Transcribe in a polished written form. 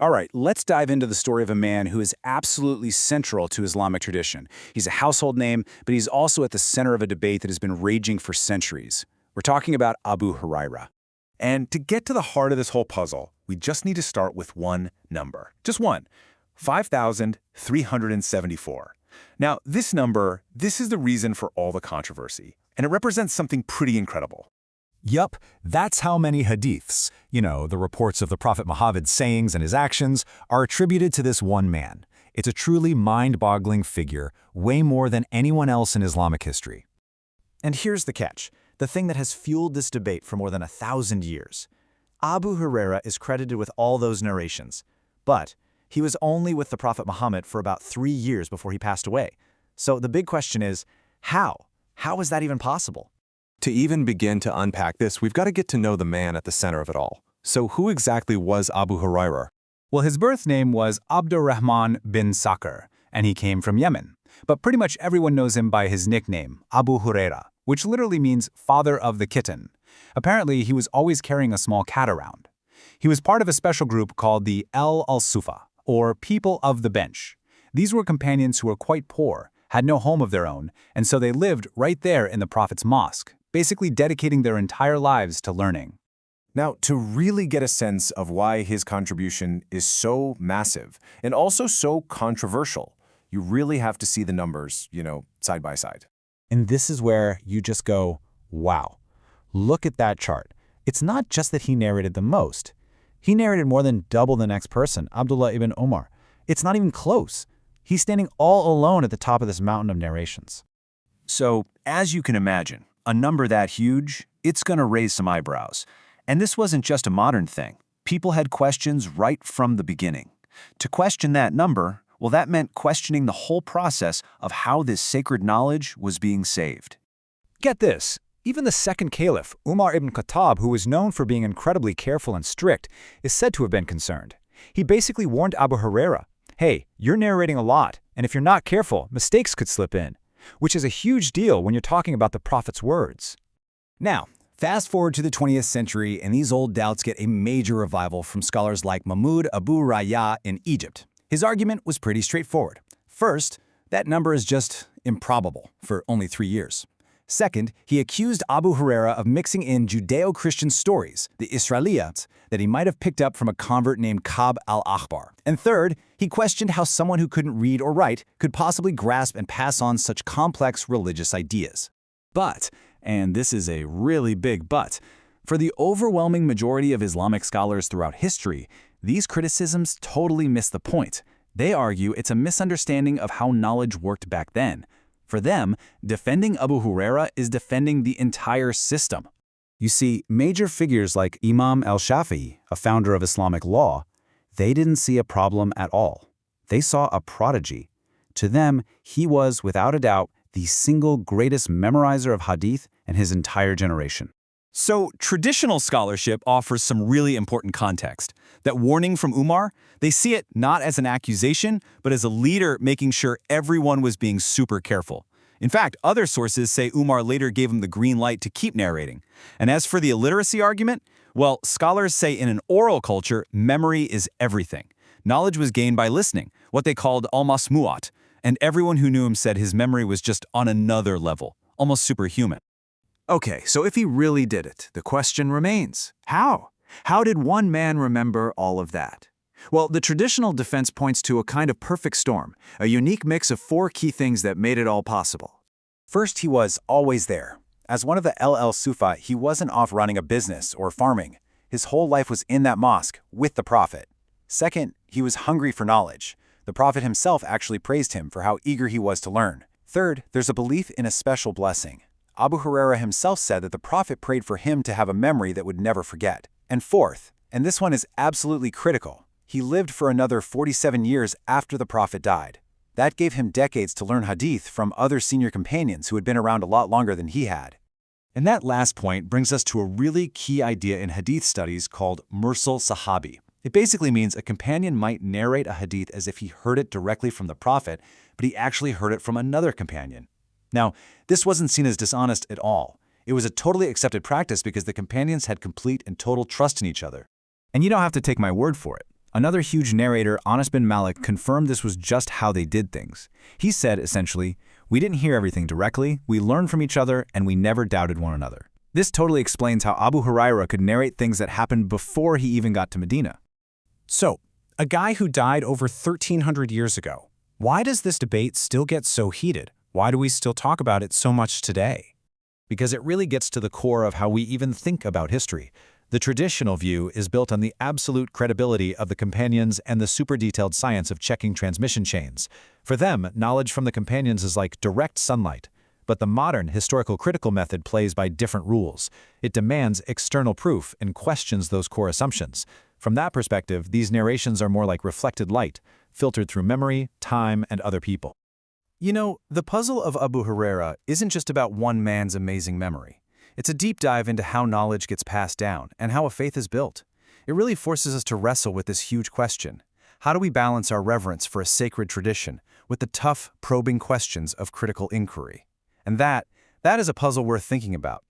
All right, let's dive into the story of a man who is absolutely central to Islamic tradition. He's a household name, but he's also at the center of a debate that has been raging for centuries. We're talking about Abu Hurairah. And to get to the heart of this whole puzzle, we just need to start with one number. Just one. 5,374. Now, this number, this is the reason for all the controversy, and it represents something pretty incredible. Yup, that's how many hadiths, the reports of the Prophet Muhammad's sayings and his actions, are attributed to this one man. It's a truly mind-boggling figure, way more than anyone else in Islamic history. And here's the catch, the thing that has fueled this debate for more than 1,000 years. Abu Hurairah is credited with all those narrations, but he was only with the Prophet Muhammad for about 3 years before he passed away. So the big question is, how? How is that even possible? To even begin to unpack this, we've got to get to know the man at the center of it all. So who exactly was Abu Hurairah? Well, his birth name was Abdurrahman bin Sakhr, and he came from Yemen. But pretty much everyone knows him by his nickname, Abu Hurairah, which literally means father of the kitten. Apparently, he was always carrying a small cat around. He was part of a special group called the al-Sufa, or People of the Bench. These were companions who were quite poor, had no home of their own, and so they lived right there in the Prophet's mosque, basically dedicating their entire lives to learning. Now, to really get a sense of why his contribution is so massive and also so controversial, you really have to see the numbers, side by side. And this is where you just go, wow, look at that chart. It's not just that he narrated the most. He narrated more than double the next person, Abdullah ibn Umar. It's not even close. He's standing all alone at the top of this mountain of narrations. So, as you can imagine, a number that huge, it's going to raise some eyebrows. And this wasn't just a modern thing. People had questions right from the beginning. To question that number, well, that meant questioning the whole process of how this sacred knowledge was being saved. Get this. Even the second caliph, Umar ibn Khattab, who was known for being incredibly careful and strict, is said to have been concerned. He basically warned Abu Hurairah, hey, you're narrating a lot, and if you're not careful, mistakes could slip in, which is a huge deal when you're talking about the Prophet's words. Now, fast forward to the 20th century, and these old doubts get a major revival from scholars like Mahmud Abu Rayyah in Egypt. His argument was pretty straightforward. First, that number is just improbable for only 3 years. Second, he accused Abu Hurairah of mixing in Judeo-Christian stories, the Israelites, that he might have picked up from a convert named Ka'b al-Ahbar. And third, he questioned how someone who couldn't read or write could possibly grasp and pass on such complex religious ideas. But, and this is a really big but, for the overwhelming majority of Islamic scholars throughout history, these criticisms totally miss the point. They argue it's a misunderstanding of how knowledge worked back then. For them, defending Abu Hurairah is defending the entire system. You see, major figures like Imam al-Shafi'i, a founder of Islamic law, they didn't see a problem at all. They saw a prodigy. To them, he was, without a doubt, the single greatest memorizer of hadith in his entire generation. So, traditional scholarship offers some really important context. That warning from Umar, they see it not as an accusation, but as a leader making sure everyone was being super careful. In fact, other sources say Umar later gave him the green light to keep narrating. And as for the illiteracy argument, well, scholars say in an oral culture, memory is everything. Knowledge was gained by listening, what they called al-masmu'at, and everyone who knew him said his memory was just on another level, almost superhuman. Okay, so if he really did it, the question remains, how? How did one man remember all of that? Well, the traditional defense points to a kind of perfect storm, a unique mix of 4 key things that made it all possible. First, he was always there. As one of the al-Sufa, he wasn't off running a business or farming. His whole life was in that mosque with the Prophet. Second, he was hungry for knowledge. The Prophet himself actually praised him for how eager he was to learn. Third, there's a belief in a special blessing. Abu Hurairah himself said that the Prophet prayed for him to have a memory that would never forget. And fourth, and this one is absolutely critical, he lived for another 47 years after the Prophet died. That gave him decades to learn hadith from other senior companions who had been around a lot longer than he had. And that last point brings us to a really key idea in hadith studies called mursal sahabi. It basically means a companion might narrate a hadith as if he heard it directly from the Prophet, but he actually heard it from another companion. Now, this wasn't seen as dishonest at all. It was a totally accepted practice because the companions had complete and total trust in each other. And you don't have to take my word for it. Another huge narrator, Anas bin Malik, confirmed this was just how they did things. He said, essentially, "We didn't hear everything directly, we learned from each other, and we never doubted one another." This totally explains how Abu Hurairah could narrate things that happened before he even got to Medina. So, a guy who died over 1,300 years ago. Why does this debate still get so heated? Why do we still talk about it so much today? Because it really gets to the core of how we even think about history. The traditional view is built on the absolute credibility of the companions and the super-detailed science of checking transmission chains. For them, knowledge from the companions is like direct sunlight. But the modern historical critical method plays by different rules. It demands external proof and questions those core assumptions. From that perspective, these narrations are more like reflected light, filtered through memory, time, and other people. You know, the puzzle of Abu Hurairah isn't just about one man's amazing memory. It's a deep dive into how knowledge gets passed down and how a faith is built. It really forces us to wrestle with this huge question. How do we balance our reverence for a sacred tradition with the tough, probing questions of critical inquiry? And that is a puzzle worth thinking about.